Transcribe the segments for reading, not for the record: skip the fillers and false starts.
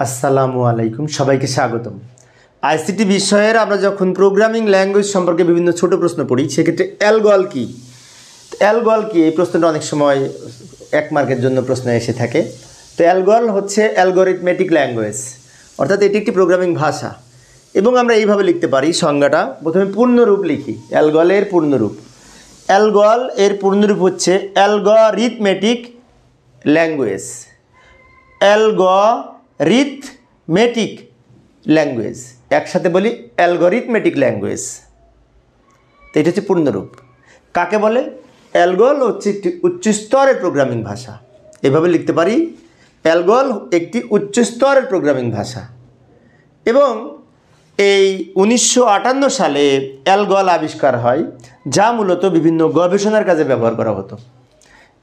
আসসালামু আলাইকুম, সবাইকে স্বাগতম। আইসিটি বিষয়ের আমরা যখন প্রোগ্রামিং ল্যাঙ্গুয়েজ সম্পর্কে বিভিন্ন ছোট প্রশ্ন পড়ি, সেক্ষেত্রে অ্যালগল কি এই প্রশ্নটা অনেক সময় 1 মার্কের জন্য প্রশ্ন এসে থাকে। তো অ্যালগল হচ্ছে অ্যালগরিথমেটিক ল্যাঙ্গুয়েজ, অর্থাৎ এটি একটি প্রোগ্রামিং ভাষা। এবং আমরা এইভাবে লিখতে পারি, সংজ্ঞাটা প্রথমে পূর্ণরূপ লিখি। অ্যালগল এর পূর্ণরূপ হচ্ছে অ্যালগরিথমেটিক ল্যাঙ্গুয়েজ। অ্যালগরিথমেটিক ল্যাঙ্গুয়েজ, একসাথে বলি অ্যালগরিথমেটিক ল্যাঙ্গুয়েজ। তো এটা হচ্ছে পূর্ণরূপ। কাকে বলে? অ্যালগল হচ্ছে একটি উচ্চস্তরের প্রোগ্রামিং ভাষা। এভাবে লিখতে পারি, অ্যালগল একটি উচ্চস্তরের প্রোগ্রামিং ভাষা। এবং এই 1958 সালে অ্যালগল আবিষ্কার হয়, যা মূলত বিভিন্ন গবেষণার কাজে ব্যবহার করা হতো।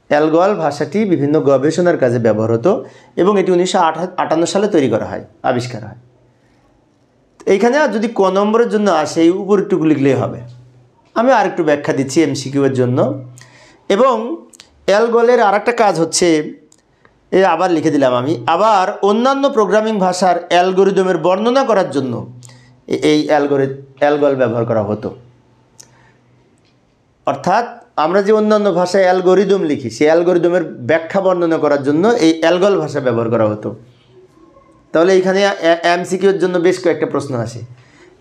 অ্যালগল ভাষাটি বিভিন্ন গবেষণার কাজে ব্যবহার হতো এবং এটি 1958 সালে তৈরি করা হয়, আবিষ্কার হয়। এইখানে যদি ক নম্বরের জন্য আসে, এই উপরটুকু লিখলেই হবে। আমি আরেকটু ব্যাখ্যা দিচ্ছি এমসিকিউ এর জন্য। এবং অ্যালগলের আরেকটা কাজ হচ্ছে, আবার লিখে দিলাম আমি, আবার অন্যান্য প্রোগ্রামিং ভাষার অ্যালগরিদমের বর্ণনা করার জন্য এই অ্যালগল ব্যবহার করা হতো। অর্থাৎ আমরা যে অন্যান্য ভাষায় অ্যালগরিদম লিখি, সেই অ্যালগরিদমের ব্যাখ্যা বর্ণনা করার জন্য এই অ্যালগল ভাষা ব্যবহার করা হতো। তাহলে এইখানে এমসিকিউর জন্য বেশ কয়েকটা প্রশ্ন আসে।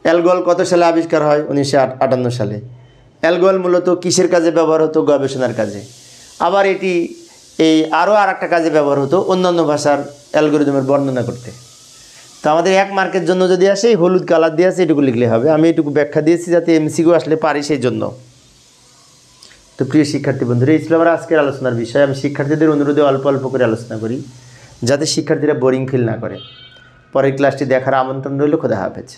অ্যালগল কত সালে আবিষ্কার হয়? 1958 সালে। অ্যালগল মূলত কিসের কাজে ব্যবহার হতো? গবেষণার কাজে। আবার এটি আরও একটা কাজে ব্যবহার হতো, অন্যান্য ভাষার অ্যালগরিদমের বর্ণনা করতে। তো আমাদের 1 মার্কের জন্য যদি আসে, এই হলুদ কালার দিয়ে আছে, এটুকু লিখলে হবে। আমি এটুকু ব্যাখ্যা দিয়েছি যাতে এমসিকিউ আসলে পারি, সেই জন্য। তো প্রিয় শিক্ষার্থী বন্ধুরা, এই ছিল আমার আজকের আলোচনার বিষয়। আমি শিক্ষার্থীদের অনুরোধে অল্প অল্প করে আলোচনা করি, যাতে শিক্ষার্থীরা বোরিং ফিল না করে। পরের ক্লাসটি দেখার আমন্ত্রণ রইল। খোদা হাফেজ।